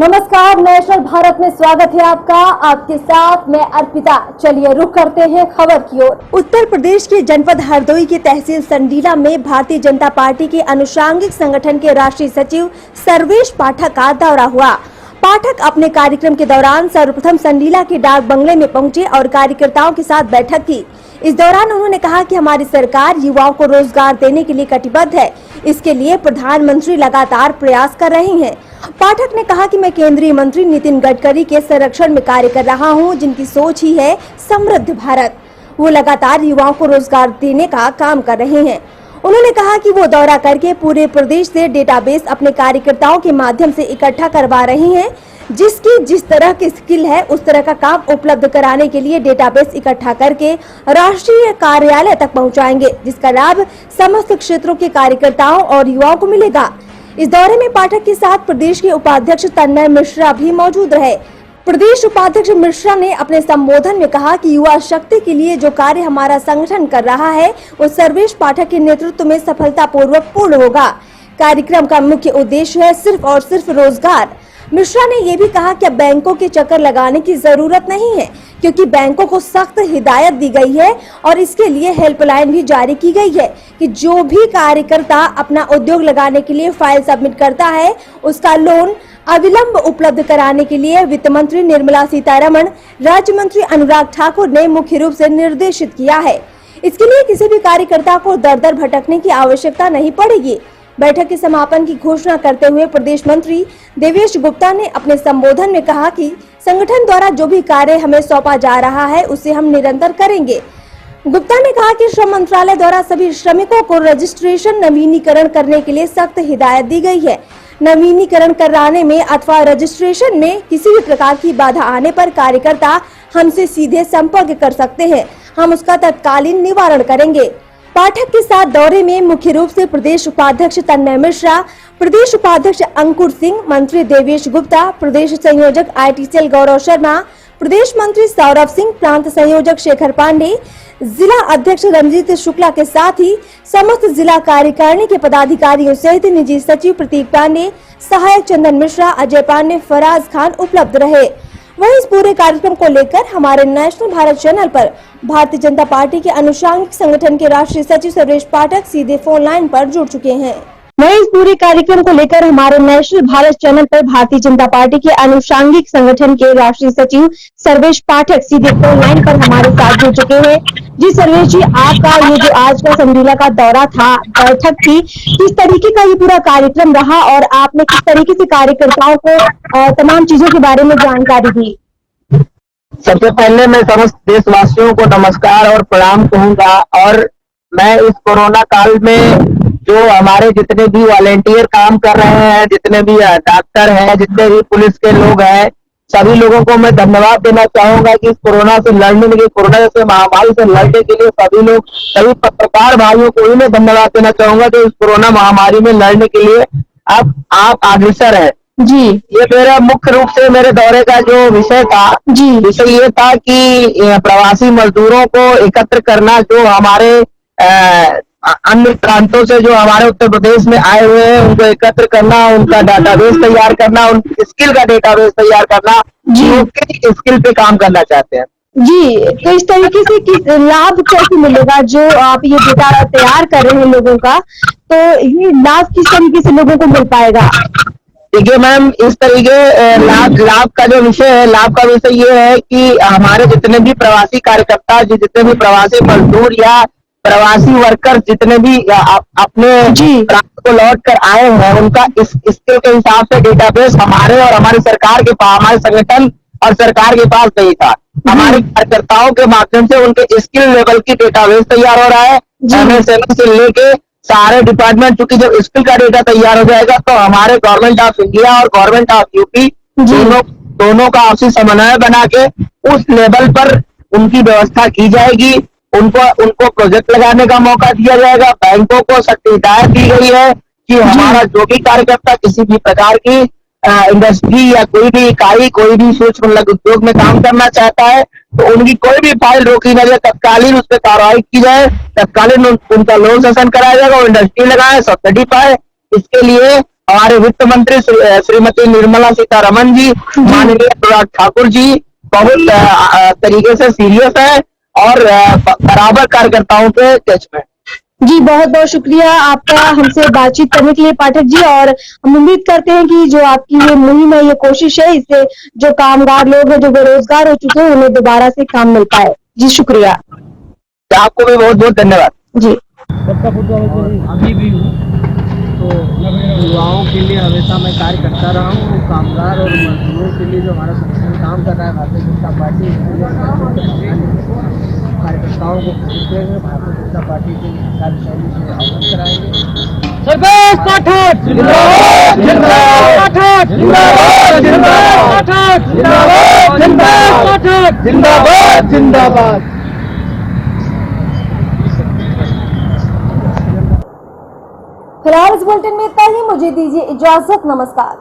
नमस्कार, नेशनल भारत में स्वागत है आपका। आपके साथ मैं अर्पिता। चलिए रुख करते हैं खबर की ओर। उत्तर प्रदेश के जनपद हरदोई के तहसील संडीला में भारतीय जनता पार्टी के अनुषांगिक संगठन के राष्ट्रीय सचिव सर्वेश पाठक का दौरा हुआ। पाठक अपने कार्यक्रम के दौरान सर्वप्रथम संडीला के डाक बंगले में पहुंचे और कार्यकर्ताओं के साथ बैठक की। इस दौरान उन्होंने कहा कि हमारी सरकार युवाओं को रोजगार देने के लिए कटिबद्ध है। इसके लिए प्रधानमंत्री लगातार प्रयास कर रही हैं। पाठक ने कहा कि मैं केंद्रीय मंत्री नितिन गडकरी के संरक्षण में कार्य कर रहा हूं, जिनकी सोच ही है समृद्ध भारत। वो लगातार युवाओं को रोजगार देने का काम कर रहे हैं। उन्होंने कहा कि वो दौरा करके पूरे प्रदेश से डेटाबेस अपने कार्यकर्ताओं के माध्यम से इकट्ठा करवा रही हैं। जिसकी जिस तरह की स्किल है उस तरह का काम उपलब्ध कराने के लिए डेटाबेस इकट्ठा करके राष्ट्रीय कार्यालय तक पहुंचाएंगे, जिसका लाभ समस्त क्षेत्रों के कार्यकर्ताओं और युवाओं को मिलेगा। इस दौरे में पाठक के साथ प्रदेश के उपाध्यक्ष तन्मय मिश्रा भी मौजूद रहे। प्रदेश उपाध्यक्ष मिश्रा ने अपने संबोधन में कहा कि युवा शक्ति के लिए जो कार्य हमारा संगठन कर रहा है वो सर्वेश पाठक के नेतृत्व में सफलतापूर्वक पूर्ण होगा। कार्यक्रम का मुख्य उद्देश्य है सिर्फ और सिर्फ रोजगार। मिश्रा ने ये भी कहा कि अब बैंकों के चक्कर लगाने की जरूरत नहीं है, क्योंकि बैंकों को सख्त हिदायत दी गई है और इसके लिए हेल्पलाइन भी जारी की गई है कि जो भी कार्यकर्ता अपना उद्योग लगाने के लिए फाइल सबमिट करता है उसका लोन अविलंब उपलब्ध कराने के लिए वित्त मंत्री निर्मला सीतारमण, राज्य मंत्री अनुराग ठाकुर ने मुख्य रूप से निर्देशित किया है। इसके लिए किसी भी कार्यकर्ता को दर दर भटकने की आवश्यकता नहीं पड़ेगी। बैठक के समापन की घोषणा करते हुए प्रदेश मंत्री देवेश गुप्ता ने अपने संबोधन में कहा कि संगठन द्वारा जो भी कार्य हमें सौंपा जा रहा है उसे हम निरंतर करेंगे। गुप्ता ने कहा कि श्रम मंत्रालय द्वारा सभी श्रमिकों को रजिस्ट्रेशन नवीनीकरण करने के लिए सख्त हिदायत दी गई है। नवीनीकरण कराने में अथवा रजिस्ट्रेशन में किसी भी प्रकार की बाधा आने पर कार्यकर्ता हमसे सीधे संपर्क कर सकते हैं। हम उसका तत्कालीन निवारण करेंगे। पाठक के साथ दौरे में मुख्य रूप से प्रदेश उपाध्यक्ष तन्मय मिश्रा, प्रदेश उपाध्यक्ष अंकुर सिंह, मंत्री देवेश गुप्ता, प्रदेश संयोजक IT सेल गौरव शर्मा, प्रदेश मंत्री सौरभ सिंह, प्रांत संयोजक शेखर पांडे, जिला अध्यक्ष रंजीत शुक्ला के साथ ही समस्त जिला कार्यकारिणी के पदाधिकारियों सहित निजी सचिव प्रतीक पांडे, सहायक चंदन मिश्रा, अजय पांडे, फराज खान उपलब्ध रहे। वहीं इस पूरे कार्यक्रम को लेकर हमारे नेशनल भारत चैनल पर भारतीय जनता पार्टी के अनुषांगिक संगठन के राष्ट्रीय सचिव सर्वेश पाठक सीधे फोन लाइन पर जुड़ चुके हैं। वहीं इस पूरे कार्यक्रम को लेकर हमारे नेशनल भारत चैनल पर भारतीय जनता पार्टी के अनुषांगिक संगठन के राष्ट्रीय सचिव सर्वेश पाठक सीधे फोन लाइन पर हमारे साथ जुड़ चुके हैं। जी सर्वेश जी, आपका ये जो आज का संडीला का दौरा था, बैठक थी, किस तरीके का ये पूरा कार्यक्रम रहा और आपने किस तरीके से कार्यकर्ताओं को तमाम चीजों के बारे में जानकारी दी? सबसे पहले मैं समस्त देशवासियों को नमस्कार और प्रणाम कहूंगा। और मैं इस कोरोना काल में जो हमारे जितने भी वॉलेंटियर काम कर रहे हैं, जितने भी डॉक्टर हैं, जितने भी पुलिस के लोग हैं, सभी लोगों को मैं धन्यवाद देना चाहूंगा कि इस कोरोना से लड़ने के लिए, कोरोना जैसे महामारी से लड़ने के लिए सभी पत्रकार भाइयों को ही मैं धन्यवाद देना चाहूंगा जो इस कोरोना महामारी में लड़ने के लिए आप अग्रसर है। जी, ये मेरा मुख्य रूप से मेरे दौरे का जो विषय था, जी विषय ये था कि प्रवासी मजदूरों को एकत्र करना, जो हमारे अन्य प्रांतों से जो हमारे उत्तर प्रदेश में आए हुए हैं उनको एकत्र करना, उनका डाटाबेस तैयार करना, उनकी स्किल का डेटाबेस तैयार करना, जो किस स्किल पे काम करना चाहते हैं। जी, तो इस तरीके से किस लाभ कैसे मिलेगा जो आप ये डेटा तैयार कर रहे हैं लोगों का, तो ये लाभ किस तरीके से लोगों को मिल पाएगा? देखिए मैम, इस तरीके लाभ का जो विषय है, लाभ का विषय ये है कि हमारे जितने भी प्रवासी कार्यकर्ता, जितने भी प्रवासी मजदूर या प्रवासी वर्कर जितने भी अपने प्रांत को लौट कर आए हैं, उनका इस स्किल के हिसाब से डेटाबेस हमारे और हमारी सरकार के पास, हमारे संगठन और सरकार के पास नहीं था। हमारे कार्यकर्ताओं के माध्यम से उनके स्किल लेवल की डेटाबेस तैयार हो रहा है। MSME से लेके सारे डिपार्टमेंट, चूंकि जब स्किल का डेटा तैयार हो जाएगा तो हमारे गवर्नमेंट ऑफ इंडिया और गवर्नमेंट ऑफ यूपी दोनों का आपसी समन्वय बना के उस लेवल पर उनकी व्यवस्था की जाएगी। उनको प्रोजेक्ट लगाने का मौका दिया जाएगा। बैंकों को सख्त हिदायत दी गई है कि हमारा जो भी कार्यकर्ता किसी भी प्रकार की इंडस्ट्री या कोई भी इकाई, कोई भी सूक्ष्म लघु उद्योग में काम करना चाहता है तो उनकी कोई भी फाइल रोकी न जाए, तत्कालीन उस पर कार्रवाई की जाए, तत्कालीन उनका लोन सेशन कराया जाएगा, वो इंडस्ट्री लगाए, सब्सिडी पाए। इसके लिए हमारे वित्त मंत्री श्रीमती निर्मला सीतारमण जी, माननीय अनुराग ठाकुर जी बहुत तरीके से सीरियस है और बराबर कार्यकर्ताओं के टच में। जी, बहुत बहुत शुक्रिया आपका हमसे बातचीत करने के लिए पाठक जी। और हम उम्मीद करते हैं कि जो आपकी ये मुहिम है, ये कोशिश है, इससे जो कामगार लोग हैं, जो बेरोजगार हो चुके हैं, उन्हें दोबारा से काम मिल पाए। जी शुक्रिया। आपको भी बहुत बहुत धन्यवाद जी। अभी भी हूँ तो युवाओं के लिए हमेशा मैं कार्य करता रहा हूँ। कामगार और मजदूरों के लिए जो हमारा संगठन काम कर रहा है भारतीय जनता पार्टी, कार्यकर्ताओं को भारतीय जनता पार्टी की कार्यशैली से अवगत कराएंगे। सरदार पाठक जिंदाबाद, जिंदाबाद पाठक जिंदाबाद, जिंदाबाद पाठक जिंदाबाद, जिंदाबाद पाठक जिंदाबाद, जिंदाबाद। फिलहाल इस बुलेटिन में इतना ही। मुझे दीजिए इजाजत। नमस्कार।